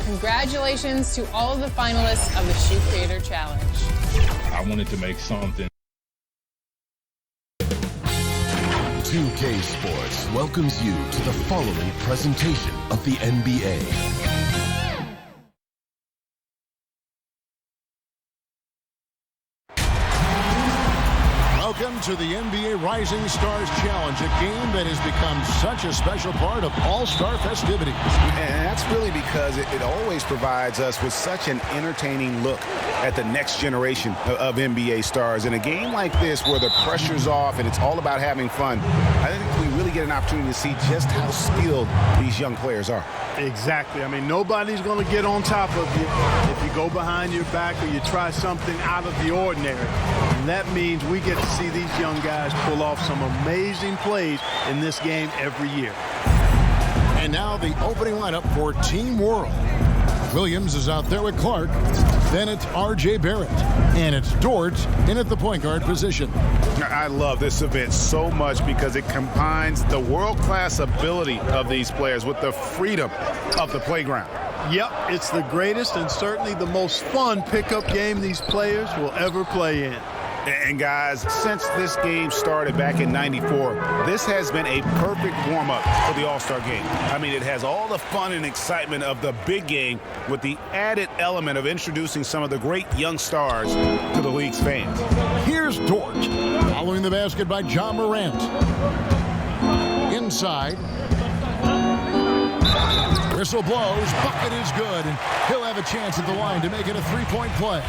Congratulations to all of the finalists of the Shoe Creator Challenge. I wanted to make something. 2K Sports welcomes you to the following presentation of the NBA. Welcome to the NBA Rising Stars Challenge, a game that has become such a special part of All-Star festivities. And that's really because it always provides us with such an entertaining look at the next generation of NBA stars. In a game like this where the pressure's off and it's all about having fun, I think we really get an opportunity to see just how skilled these young players are. Exactly. I mean, nobody's going to get on top of you if you go behind your back or you try something out of the ordinary. And that means we get to see these young guys pull off some amazing plays in this game every year. And now the opening lineup for Team World. Williams is out there with Clark. Then it's R.J. Barrett. And it's Dort in at the point guard position. I love this event so much because it combines the world-class ability of these players with the freedom of the playground. Yep, it's the greatest and certainly the most fun pickup game these players will ever play in. And guys, since this game started back in '94, this has been a perfect warm-up for the All-Star game. I mean, it has all the fun and excitement of the big game with the added element of introducing some of the great young stars to the league's fans. Here's Dort, following the basket by John Morant. Inside. Whistle blows, bucket is good, and he'll have a chance at the line to make it a three-point play.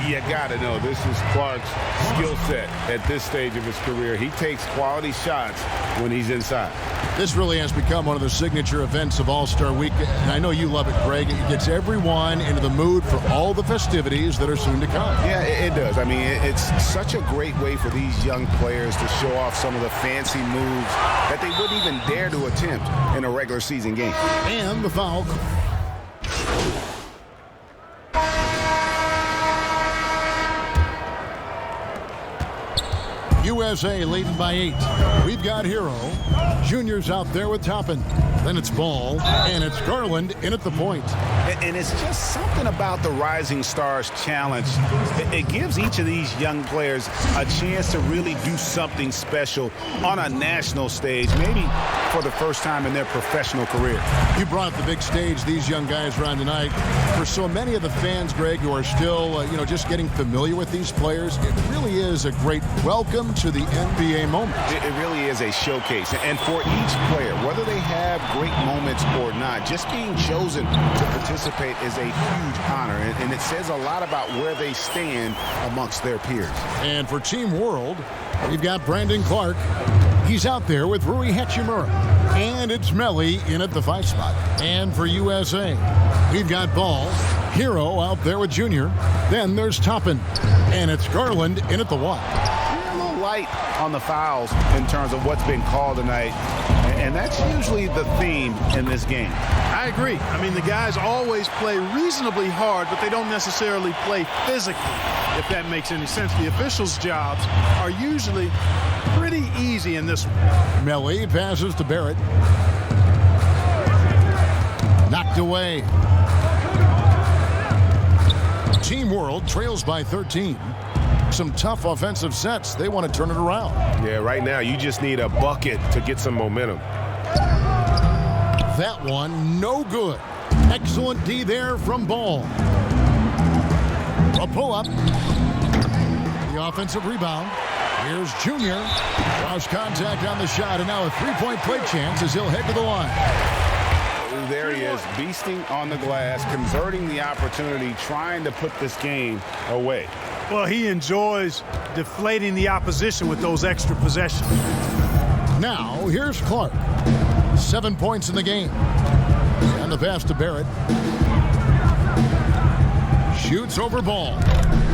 You got to know, this is Clark's skill set at this stage of his career. He takes quality shots when he's inside. This really has become one of the signature events of All-Star Week, and I know you love it, Greg. It gets everyone into the mood for all the festivities that are soon to come. Yeah, it does. I mean, it's such a great way for these young players to show off some of the fancy moves that they wouldn't even dare to attempt in a regular season game. And the foul. USA leading by 8. We've got Hero. Junior's out there with Toppin. Then it's Ball, and it's Garland in at the point. And it's just something about the Rising Stars Challenge. It gives each of these young players a chance to really do something special on a national stage, maybe for the first time in their professional career. You brought up the big stage these young guys are on tonight. For so many of the fans, Greg, who are still, just getting familiar with these players, it really is a great welcome to the NBA moment. It really is a showcase. And for each player, whether they have great moments or not, just being chosen to participate is a huge honor. And it says a lot about where they stand amongst their peers. And for Team World, we've got Brandon Clark. He's out there with Rui Hachimura. And it's Melly in at the 5 spot. And for USA, we've got Ball. Hero out there with Junior. Then there's Toppin. And it's Garland in at the 1. Light on the fouls in terms of what's been called tonight, and that's usually the theme in this game. I agree. I mean, the guys always play reasonably hard, but they don't necessarily play physically, if that makes any sense. The officials' jobs are usually pretty easy in this one. Melly passes to Barrett. Knocked away. Team World trails by 13. Some tough offensive sets. They want to turn it around. Yeah, right now you just need a bucket to get some momentum. That one, no good. Excellent D there from Ball. A pull-up. The offensive rebound. Here's Junior. Cross contact on the shot, and now a three-point play chance as he'll head to the line. There he is, beasting on the glass, converting the opportunity, trying to put this game away. Well, he enjoys deflating the opposition with those extra possessions. Now, here's Clark. 7 points in the game. And the pass to Barrett. Shoots over Ball.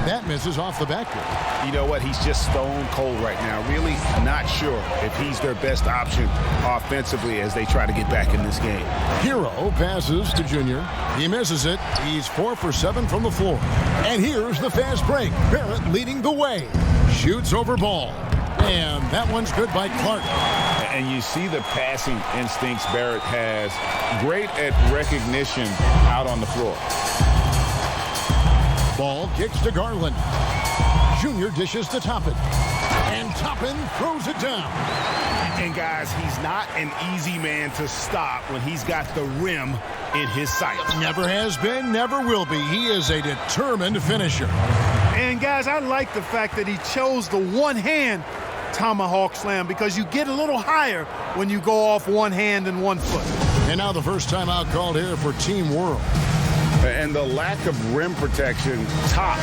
That misses off the backboard. You know what? He's just stone cold right now. Really not sure if he's their best option offensively as they try to get back in this game. Hero passes to Junior. He misses it. He's 4 for 7 from the floor. And here's the fast break. Barrett leading the way. Shoots over Ball. And that one's good by Clark. And you see the passing instincts Barrett has. Great at recognition out on the floor. Ball kicks to Garland. Junior dishes to Toppin. And Toppin throws it down. And guys, he's not an easy man to stop when he's got the rim in his sights. Never has been, never will be. He is a determined finisher. And guys, I like the fact that he chose the one-hand tomahawk slam because you get a little higher when you go off one hand and 1 foot. And now the first timeout called here for Team World. And the lack of rim protection, top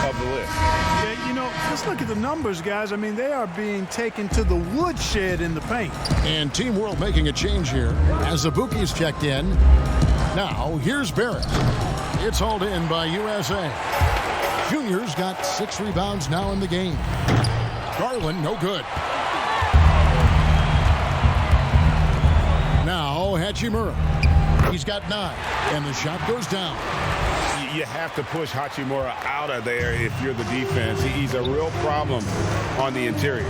of the list. Yeah, you know, let's look at the numbers, guys. I mean, they are being taken to the woodshed in the paint. And Team World making a change here as Ibuki's checked in. Now, here's Barrett. It's hauled in by USA. Junior's got 6 rebounds now in the game. Garland, no good. Now, Hachimura. He's got 9, and the shot goes down. You have to push Hachimura out of there if you're the defense. He's a real problem on the interior.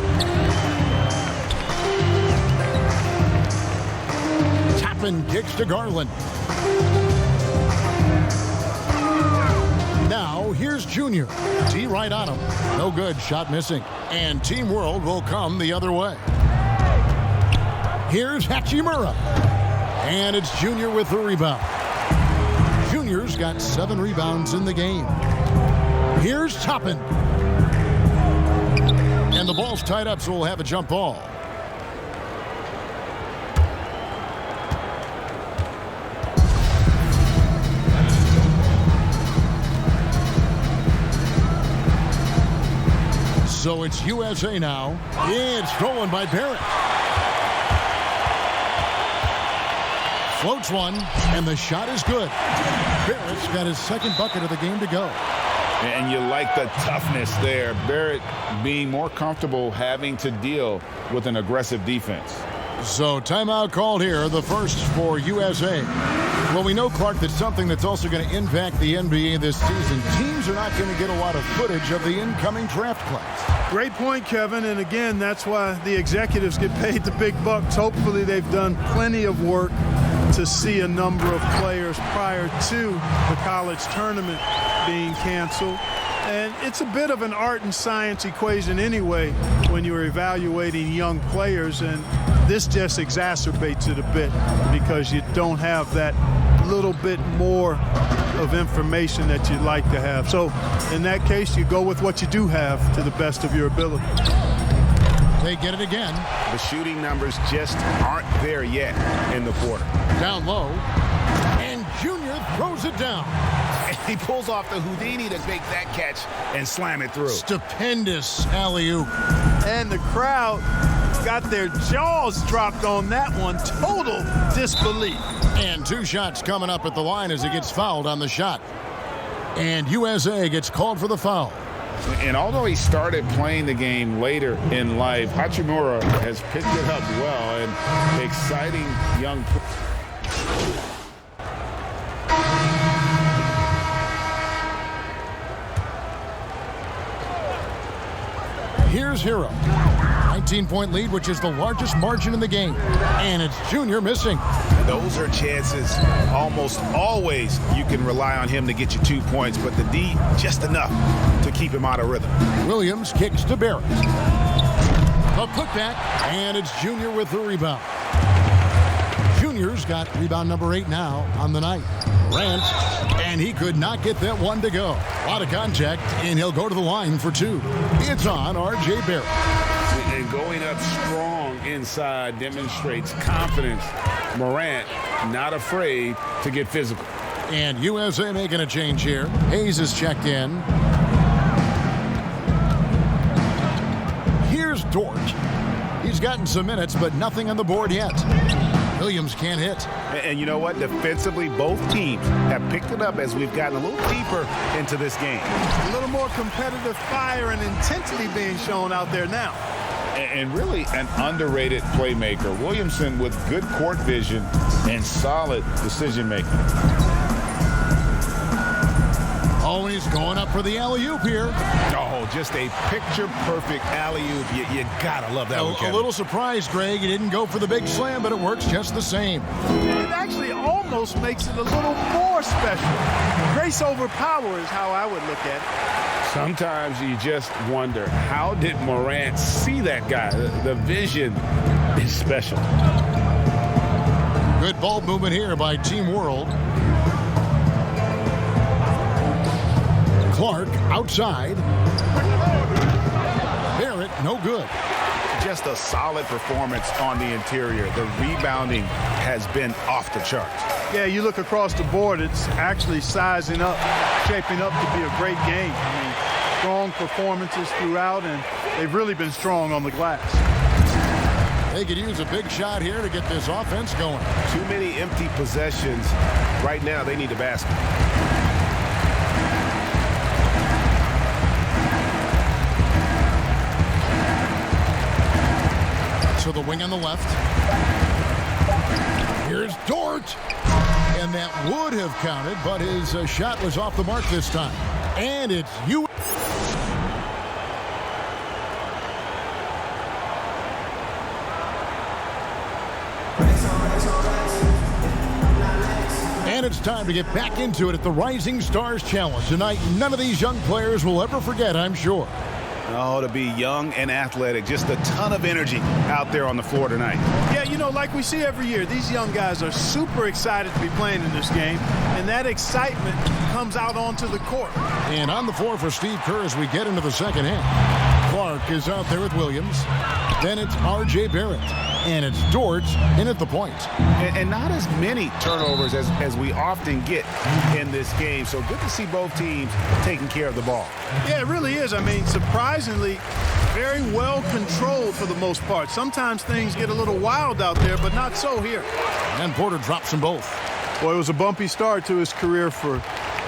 Toppin kicks to Garland. Now, here's Junior. T right on him. No good. Shot missing. And Team World will come the other way. Here's Hachimura. And it's Junior with the rebound. Junior's got 7 rebounds in the game. Here's Toppin. And the ball's tied up, so we'll have a jump ball. So it's USA now. It's stolen by Barrett. Floats one, and the shot is good. Barrett's got his 2nd bucket of the game to go. And you like the toughness there. Barrett being more comfortable having to deal with an aggressive defense. So timeout called here, the first for USA. Well, we know, Clark, that's something that's also going to impact the NBA this season. Teams are not going to get a lot of footage of the incoming draft class. Great point, Kevin. And again, that's why the executives get paid the big bucks. Hopefully they've done plenty of work to see a number of players prior to the college tournament being canceled. And it's a bit of an art and science equation anyway when you're evaluating young players, and this just exacerbates it a bit because you don't have that little bit more of information that you'd like to have. So in that case, you go with what you do have to the best of your ability. They get it again. The shooting numbers just aren't there yet in the quarter. Down low, and Junior throws it down. And he pulls off the Houdini to make that catch and slam it through. Stupendous alley-oop. And the crowd got their jaws dropped on that one. Total disbelief. And 2 shots coming up at the line as he gets fouled on the shot. And USA gets called for the foul. And although he started playing the game later in life, Hachimura has picked it up well, and exciting young player. Here's Hero. 19-point lead, which is the largest margin in the game. And it's Junior missing. Those are chances almost always you can rely on him to get you 2 points, but the D just enough to keep him out of rhythm. Williams kicks to Barrett. A putback, and it's Junior with the rebound. Junior's got rebound number 8 now on the night. Rant, and he could not get that one to go. A lot of contact, and he'll go to the line for 2. It's on R.J. Barrett. And going up strong inside demonstrates confidence. Morant not afraid to get physical. And USA making a change here. Hayes is checked in. Here's Dort. He's gotten some minutes, but nothing on the board yet. Williams can't hit. And you know what? Defensively, both teams have picked it up as we've gotten a little deeper into this game. A little more competitive fire and intensity being shown out there now. And really an underrated playmaker. Williamson with good court vision and solid decision-making. Oh, and he's going up for the alley-oop here. Oh, just a picture-perfect alley-oop. You gotta love that one, A Kevin. little surprised, Greg. He didn't go for the big slam, but it works just the same. It actually almost makes it a little more special. Grace over power is how I would look at it. Sometimes you just wonder, how did Morant see that guy? The vision is special. Good ball movement here by Team World. Clark outside. Barrett, no good. Just a solid performance on the interior. The rebounding has been off the charts. Yeah, you look across the board, it's actually sizing up, shaping up to be a great game. I mean, strong performances throughout, and they've really been strong on the glass. They could use a big shot here to get this offense going. Too many empty possessions. Right now, they need a basket. To the wing on the left. Here's Dort. And that would have counted, but his shot was off the mark this time. And it's you. And it's time to get back into it at the Rising Stars Challenge. Tonight, none of these young players will ever forget, I'm sure. Oh, to be young and athletic. Just a ton of energy out there on the floor tonight. Yeah, you know, like we see every year, these young guys are super excited to be playing in this game, and that excitement comes out onto the court. And on the floor for Steve Kerr as we get into the second half. Clark is out there with Williams. Then it's R.J. Barrett. And it's Dort in at the point. And not as many turnovers as we often get in this game. So good to see both teams taking care of the ball. Yeah, it really is. I mean, surprisingly, very well controlled for the most part. Sometimes things get a little wild out there, but not so here. And Porter drops them both. Well, it was a bumpy start to his career for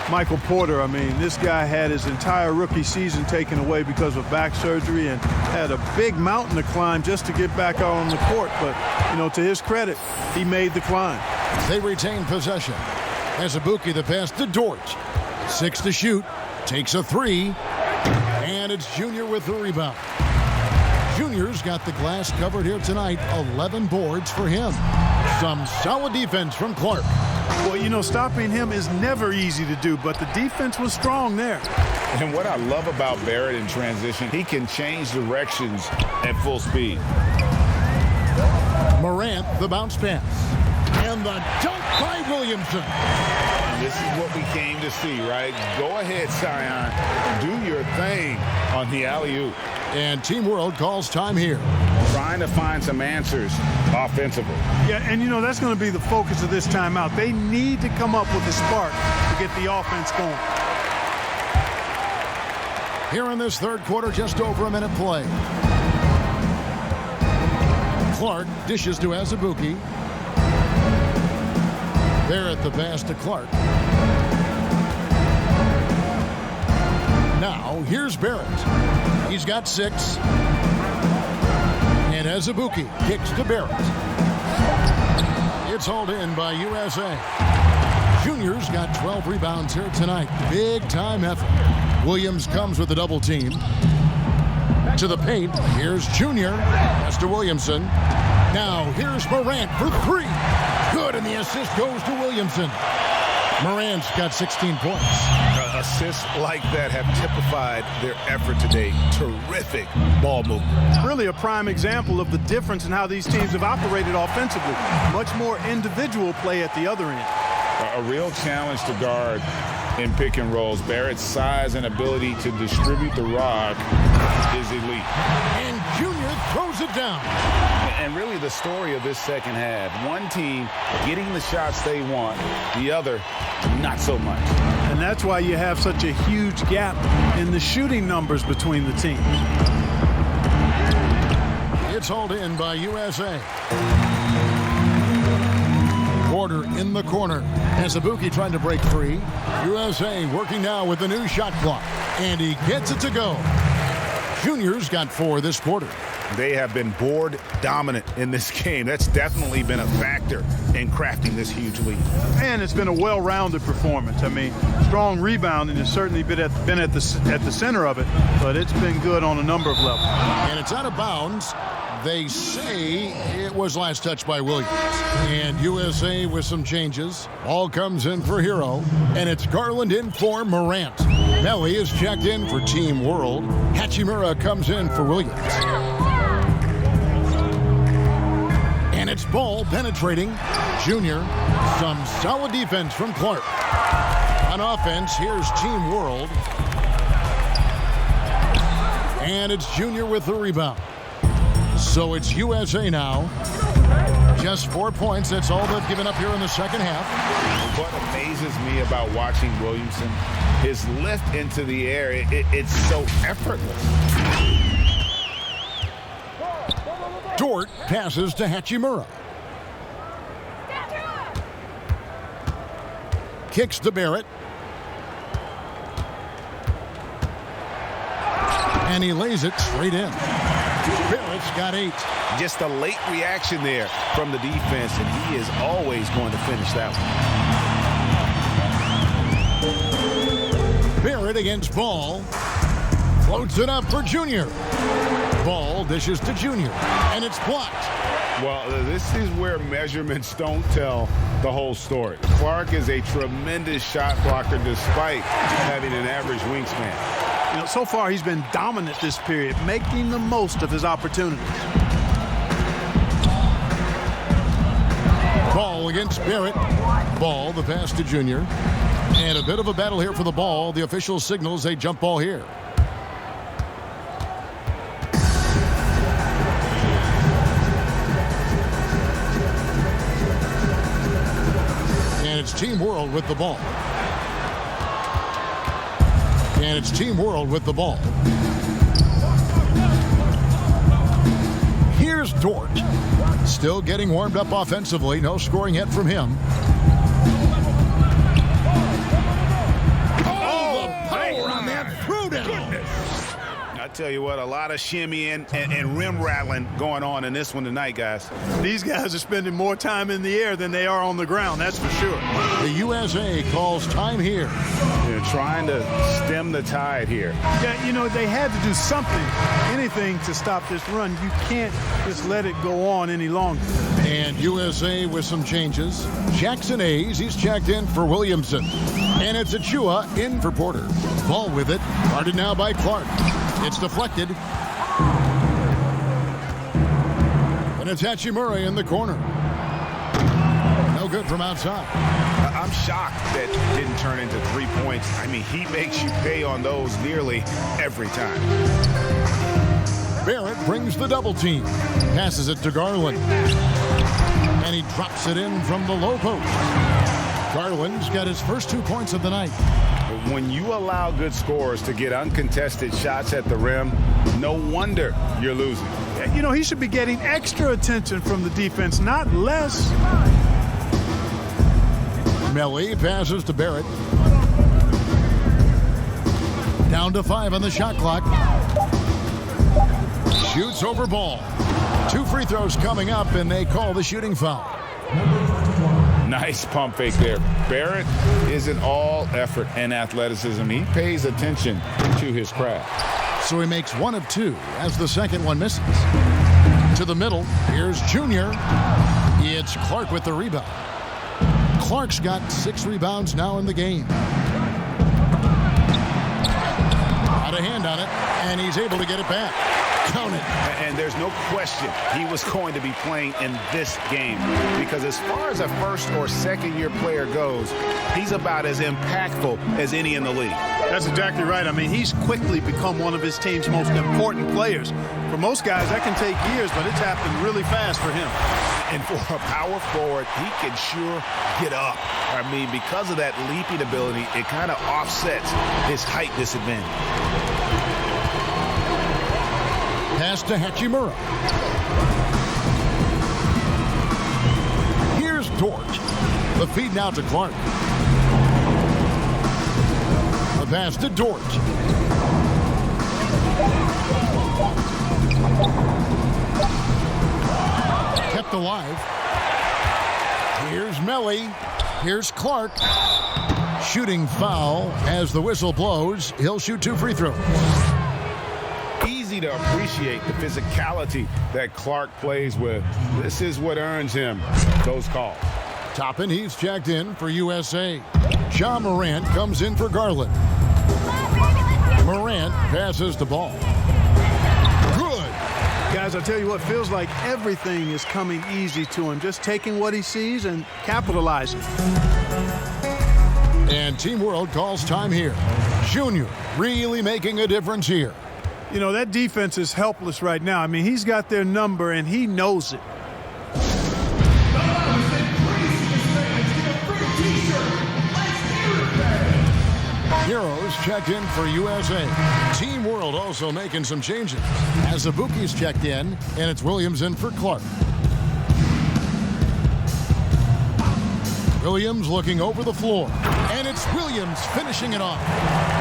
Michael Porter. I mean, this guy had his entire rookie season taken away because of back surgery and had a big mountain to climb just to get back out on the court. But, you know, to his credit, he made the climb. They retain possession. Azubuike the pass to Dort. 6 to shoot. Takes a 3. And it's Junior with the rebound. Junior's got the glass covered here tonight. 11 boards for him. Some solid defense from Clark. Well, you know, stopping him is never easy to do, but the defense was strong there. And what I love about Barrett in transition, he can change directions at full speed. Morant, the bounce pass. And the dunk by Williamson. And this is what we came to see, right? Go ahead, Zion. Do your thing on the alley-oop. And Team World calls time here. Trying to find some answers offensively. Yeah, and you know, that's going to be the focus of this timeout. They need to come up with a spark to get the offense going. Here in this third quarter, just over a minute play. Clark dishes to Azubuike. Barrett the pass to Clark. Now, here's Barrett. He's got 6. And Azubuike kicks to Barrett. It's hauled in by USA. Junior's got 12 rebounds here tonight. Big time effort. Williams comes with a double team. To the paint. Here's Junior. Pass to Williamson. Now here's Morant for 3. Good, and the assist goes to Williamson. Morant's got 16 points. Assists like that have typified their effort today. Terrific ball movement. Really a prime example of the difference in how these teams have operated offensively. Much more individual play at the other end. A real challenge to guard in pick and rolls. Barrett's size and ability to distribute the rock is elite. And Junior throws it down. And really the story of this second half, one team getting the shots they want, the other not so much. And that's why you have such a huge gap in the shooting numbers between the teams. It's hauled in by USA. Porter in the corner. As Ibuki trying to break free. USA working now with the new shot clock. And he gets it to go. Junior's got 4 this quarter. They have been board dominant in this game. That's definitely been a factor in crafting this huge lead. And it's been a well-rounded performance. I mean, strong rebounding has certainly been at the center of it, but it's been good on a number of levels. And it's out of bounds. They say it was last touched by Williams. And USA with some changes. Ball comes in for Hero, and it's Garland in for Morant. Melly is checked in for Team World. Hachimura comes in for Williams. And it's Ball penetrating. Junior. Some solid defense from Clark. On offense, here's Team World. And it's Junior with the rebound. So it's USA now. Just 4 points. That's all they've given up here in the second half. What amazes me about watching Williamson, his lift into the air, it's so effortless. Dort passes to Hachimura. Kicks to Barrett. And he lays it straight in. Barrett's got 8. Just a late reaction there from the defense, and he is always going to finish that one. Barrett against Ball. Floats it up for Junior. Ball dishes to Junior, and it's blocked. Well, this is where measurements don't tell the whole story. Clark is a tremendous shot blocker despite having an average wingspan. You know, so far he's been dominant this period, making the most of his opportunities. Ball against Barrett. Ball, the pass to Junior. And a bit of a battle here for the ball. The official signals a jump ball here. And it's Team World with the ball. And it's Team World with the ball. Here's Dort. Still getting warmed up offensively. No scoring yet from him. Oh, the power on that throwdown. I tell you what, a lot of shimmying and rim rattling going on in this one tonight, guys. These guys are spending more time in the air than they are on the ground, that's for sure. The USA calls time here. They're trying to stem the tide here. Yeah, you know, they had to do something, anything to stop this run. You can't just let it go on any longer. And USA with some changes. Jackson Hayes, he's checked in for Williamson. And it's Achua in for Porter. Ball with it. Guarded now by Clark. It's deflected. And it's Hachimura in the corner. No good from outside. I'm shocked that didn't turn into 3 points. I mean, he makes you pay on those nearly every time. Barrett brings the double team. Passes it to Garland. And he drops it in from the low post. Garland's got his first 2 points of the night. When you allow good scorers to get uncontested shots at the rim, no wonder you're losing. You know, he should be getting extra attention from the defense, not less. Melly passes to Barrett. Down to 5 on the shot clock. Shoots over Ball. 2 free throws coming up, and they call the shooting foul. Nice pump fake there. Barrett isn't all effort and athleticism. He pays attention to his craft. So he makes 1 of 2 as the second one misses. To the middle, here's Junior. It's Clark with the rebound. Clark's got 6 rebounds now in the game. Out of hand on it, and he's able to get it back. Count it. And there's no question he was going to be playing in this game, because as far as a first or second year player goes, he's about as impactful as any in the league. That's exactly right. I mean, he's quickly become one of his team's most important players. For most guys, that can take years, but it's happened really fast for him. And for a power forward, he can sure get up. I mean, because of that leaping ability, it kind of offsets his height disadvantage. Pass to Hachimura. Here's Dort. The feed now to Clark. The pass to Dort. Kept alive. Here's Melly. Here's Clark. Shooting foul as the whistle blows. He'll shoot 2 free throws. Easy to appreciate the physicality that Clark plays with. This is what earns him those calls. Toppin, he's checked in for USA. John Morant comes in for Garland. Morant passes the ball. Good. Guys, I'll tell you what, feels like everything is coming easy to him. Just taking what he sees and capitalizing. And Team World calls time here. Junior really making a difference here. You know, that defense is helpless right now. I mean, he's got their number, and he knows it. Heroes checked in for USA. Team World also making some changes. As Azubuike's checked in, and it's Williams in for Clark. Williams looking over the floor. And it's Williams finishing it off.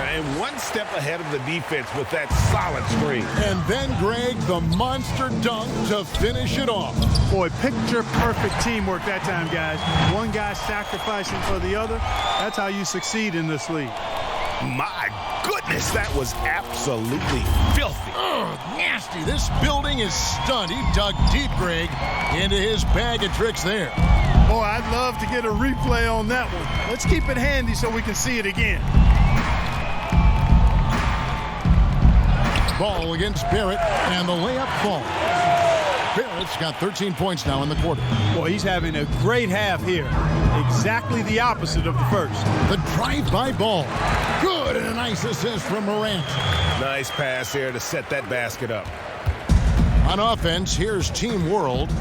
And one step ahead of the defense with that solid screen. And then Greg, the monster dunk to finish it off. Boy, picture-perfect teamwork that time, guys. One guy sacrificing for the other. That's how you succeed in this league. My goodness, that was absolutely filthy. Nasty. This building is stunned. He dug deep, Greg, into his bag of tricks there. Boy, I'd love to get a replay on that one. Let's keep it handy so we can see it again. Ball against Barrett, and the layup falls. Barrett's got 13 points now in the quarter. Boy, he's having a great half here. Exactly the opposite of the first. The drive-by ball. Good, and a nice assist from Morant. Nice pass here to set that basket up. On offense, here's Team World.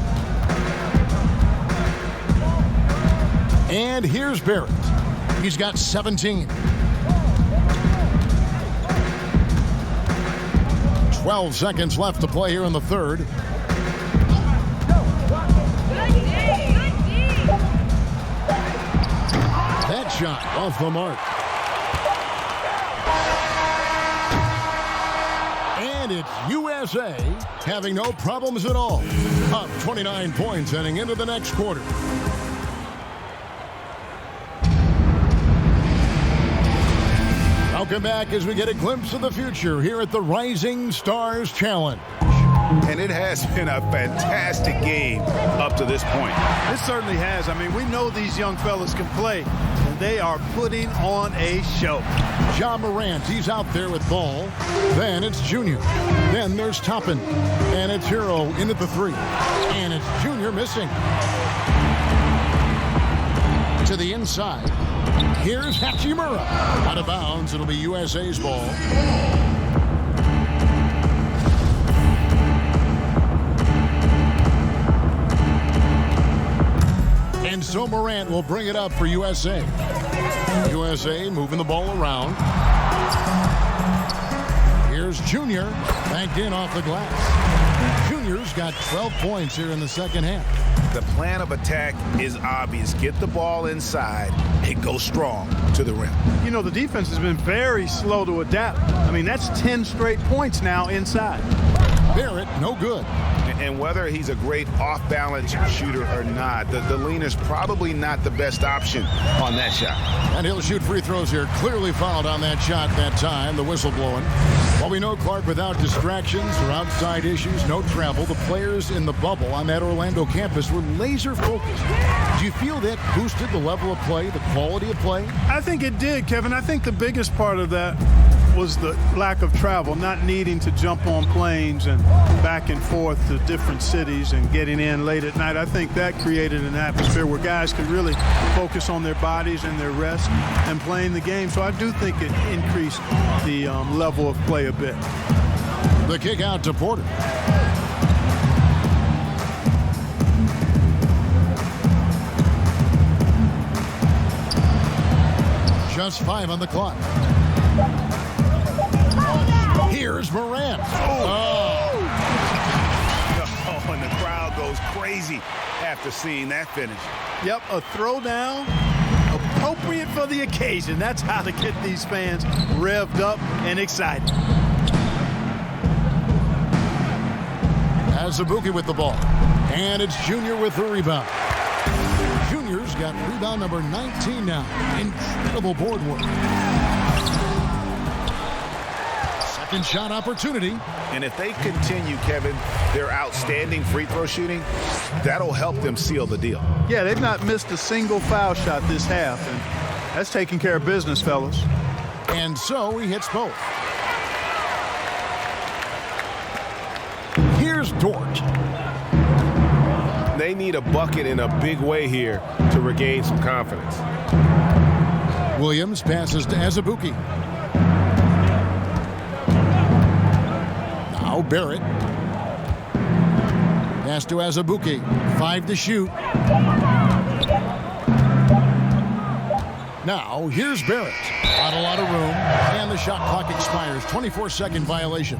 And here's Barrett. He's got 17. 12 seconds left to play here in the third. That shot off the mark. And it's USA having no problems at all. Up 29 points heading into the next quarter. Welcome back as we get a glimpse of the future here at the Rising Stars Challenge. And it has been a fantastic game up to this point. It certainly has. I mean, we know these young fellas can play, and they are putting on a show. John Morant, he's out there with ball. Then it's Junior. Then there's Toppin. And it's Hero into the three. And it's Junior missing. To the inside. Here's Hachimura. Out of bounds. It'll be USA's ball. And so Morant will bring it up for USA. USA moving the ball around. Here's Junior. Banked in off the glass. Junior's got 12 points here in the second half. The plan of attack is obvious. Get the ball inside and go strong to the rim. You know, the defense has been very slow to adapt. I mean, that's 10 straight points now inside. Barrett, no good. And whether he's a great off-balance shooter or not, the lean is probably not the best option on that shot. And he'll shoot free throws here. Clearly fouled on that shot that time. The whistle blowing. Well, we know Clark without distractions or outside issues, no travel. The players in the bubble on that Orlando campus were laser focused. Do you feel that boosted the level of play, the quality of play? I think it did, Kevin. I think the biggest part of that was the lack of travel, not needing to jump on planes and back and forth to different cities and getting in late at night. I think that created an atmosphere where guys could really focus on their bodies and their rest and playing the game. So I do think it increased the level of play a bit. The kick out to Porter. Just 5 on the clock. Here's Morant. Oh, and the crowd goes goes crazy after seeing that finish. Yep, a throwdown appropriate for the occasion. That's how to get these fans revved up and excited. Azubuike with the ball. And it's Junior with the rebound. Junior's got rebound number 19 now. Incredible board work. Second shot opportunity. And if they continue, Kevin, their outstanding free throw shooting, that'll help them seal the deal. Yeah, they've not missed a single foul shot this half, and that's taking care of business, fellas. And so he hits both. Here's Dort. They need a bucket in a big way here to regain some confidence. Williams passes to Azubuike. Now Barrett. Pass to Azubuike. 5 to shoot. Now here's Barrett. Not a lot of room. And the shot clock expires. 24-second violation.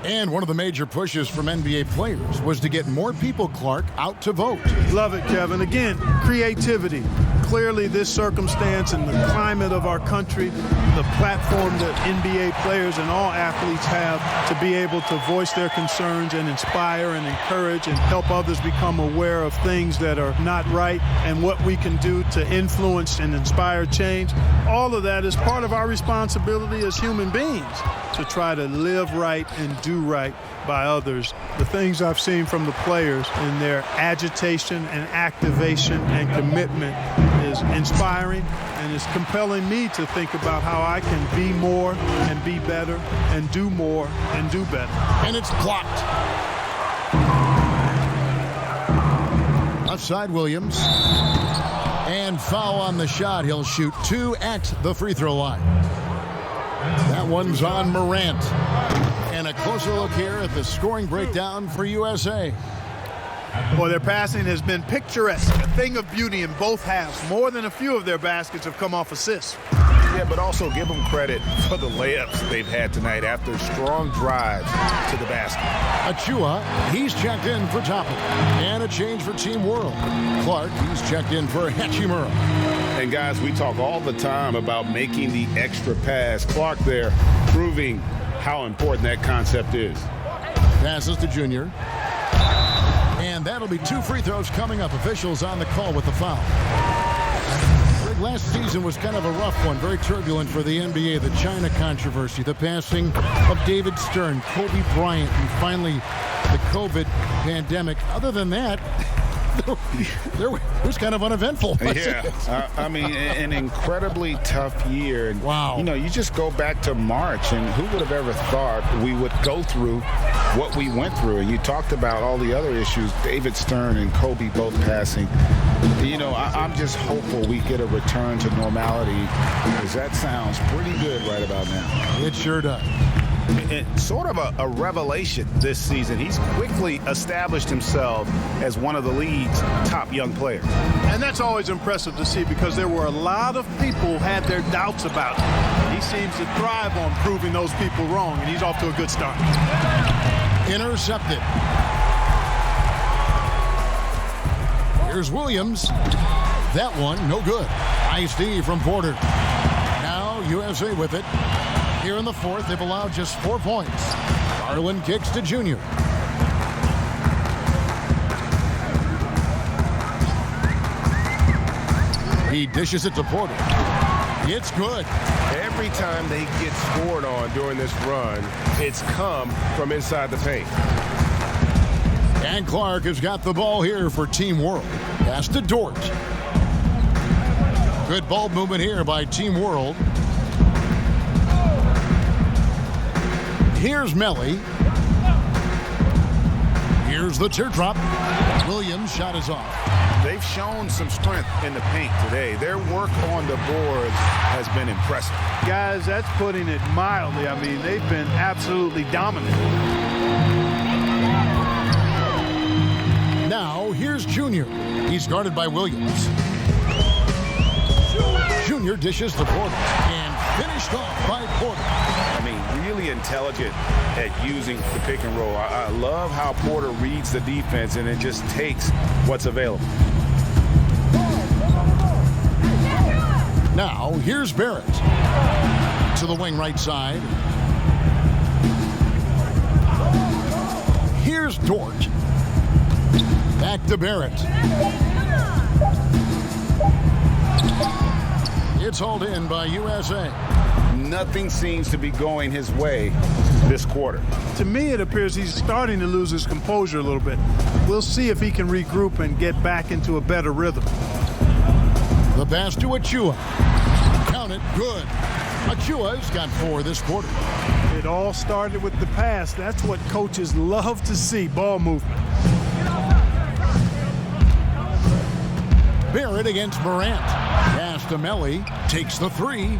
And one of the major pushes from NBA players was to get more people, Clark, out to vote. Love it, Kevin. Again, creativity. Clearly, this circumstance and the climate of our country, the platform that NBA players and all athletes have to be able to voice their concerns and inspire and encourage and help others become aware of things that are not right and what we can do to influence and inspire change. All of that is part of our responsibility as human beings to try to live right and do right by others. The things I've seen from the players in their agitation and activation and commitment is inspiring, and it's compelling me to think about how I can be more and be better and do more and do better. And it's blocked. Outside Williams. And foul on the shot. He'll shoot 2 at the free throw line. That one's on Morant. And a closer look here at the scoring breakdown for USA. Boy, their passing has been picturesque, a thing of beauty in both halves. More than a few of their baskets have come off assists. Yeah, but also give them credit for the layups they've had tonight after strong drives to the basket. Achua, he's checked in for Toppin. And a change for Team World. Clark, he's checked in for Hachimura. And guys, we talk all the time about making the extra pass. Clark there proving how important that concept is. Passes to Junior. And that'll be 2 free throws coming up. Officials on the call with the foul. Last season was kind of a rough one, very turbulent for the NBA. The China controversy, the passing of David Stern, Kobe Bryant, and finally the COVID pandemic. Other than that, it was kind of uneventful. Yeah, I mean, an incredibly tough year. And, wow. You know, you just go back to March, and who would have ever thought we would go through what we went through? And you talked about all the other issues, David Stern and Kobe both passing. You know, I'm just hopeful we get a return to normality, because that sounds pretty good right about now. It sure does. It's sort of a revelation this season. He's quickly established himself as one of the league's top young players. And that's always impressive to see, because there were a lot of people who had their doubts about him. He seems to thrive on proving those people wrong, and he's off to a good start. Intercepted. Here's Williams. That one, no good. Nice D from Porter. Now USA with it. Here in the fourth, they've allowed just 4 points. Garland kicks to Junior. He dishes it to Porter. It's good. Every time they get scored on during this run, it's come from inside the paint. And Clark has got the ball here for Team World. Pass to Dort. Good ball movement here by Team World. Here's Melly. Here's the teardrop. Williams' shot is off. They've shown some strength in the paint today. Their work on the boards has been impressive. Guys, that's putting it mildly. I mean, they've been absolutely dominant. Now, here's Junior. He's guarded by Williams. Junior dishes the Porter and Finished off by Porter. I mean, really intelligent at using the pick and roll. I love how Porter reads the defense and then just takes what's available. Now, here's Barrett. To the wing right side. Here's Dort. Back to Barrett. It's hauled in by USA. Nothing seems to be going his way this quarter. To me, it appears he's starting to lose his composure a little bit. We'll see if he can regroup and get back into a better rhythm. The pass to Achua. Count it. Good. Achua's got 4 this quarter. It all started with the pass. That's what coaches love to see, ball movement. Barrett against Morant. Pass to Melly. Takes the 3.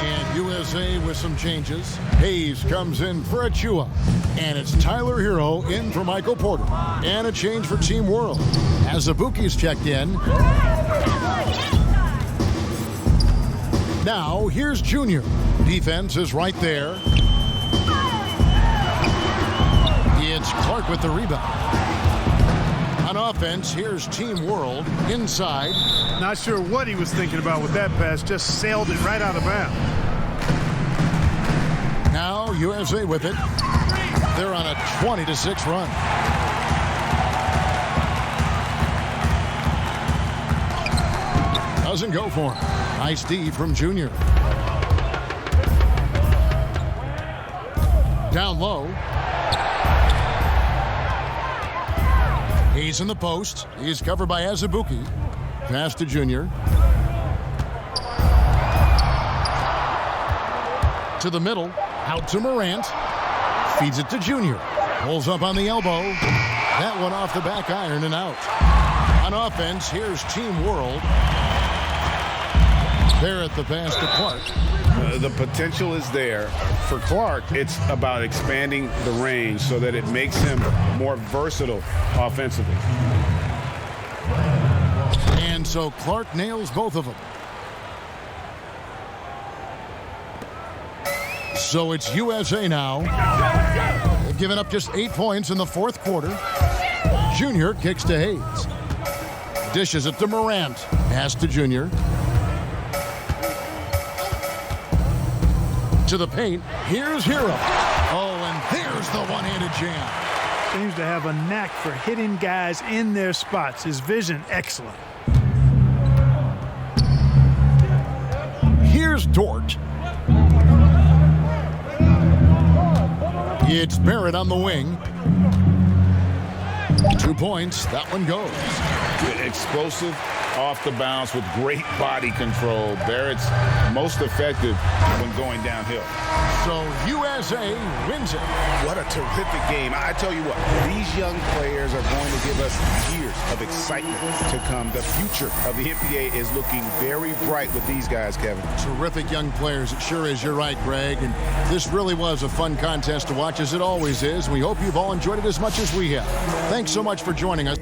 And USA with some changes. Hayes comes in for Achua. And it's Tyler Hero in for Michael Porter. And a change for Team World. Azubuike's checked in. Now, here's Junior. Defense is right there. It's Clark with the rebound. On offense, here's Team World inside. Not sure what he was thinking about with that pass. Just sailed it right out of bounds. Now, USA with it. They're on a 20-6 run. Doesn't go for him. Nice D from Junior. Down low. He's in the post. He's covered by Azubuike. Pass to Junior. To the middle. Out to Morant. Feeds it to Junior. Pulls up on the elbow. That one off the back iron and out. On offense, here's Team World. Barrett the pass to Clark. The potential is there. For Clark, it's about expanding the range so that it makes him more versatile offensively. And so Clark nails both of them. So it's USA now. They've given up just 8 points in the 4th quarter. Junior kicks to Hayes. Dishes it to Morant. Pass to Junior. To the paint. Here's Hero. Oh, and there's the one-handed jam. Seems to have a knack for hitting guys in their spots. His vision, excellent. Here's Dort. It's Barrett on the wing. 2 points. That one goes. Explosive off the bounce with great body control. Barrett's most effective when going downhill. So USA wins it. What a terrific game. I tell you what, these young players are going to give us years of excitement to come. The future of the NBA is looking very bright with these guys, Kevin. Terrific young players. It sure is. You're right, Greg. And this really was a fun contest to watch, as it always is. We hope you've all enjoyed it as much as we have. Thanks so much for joining us.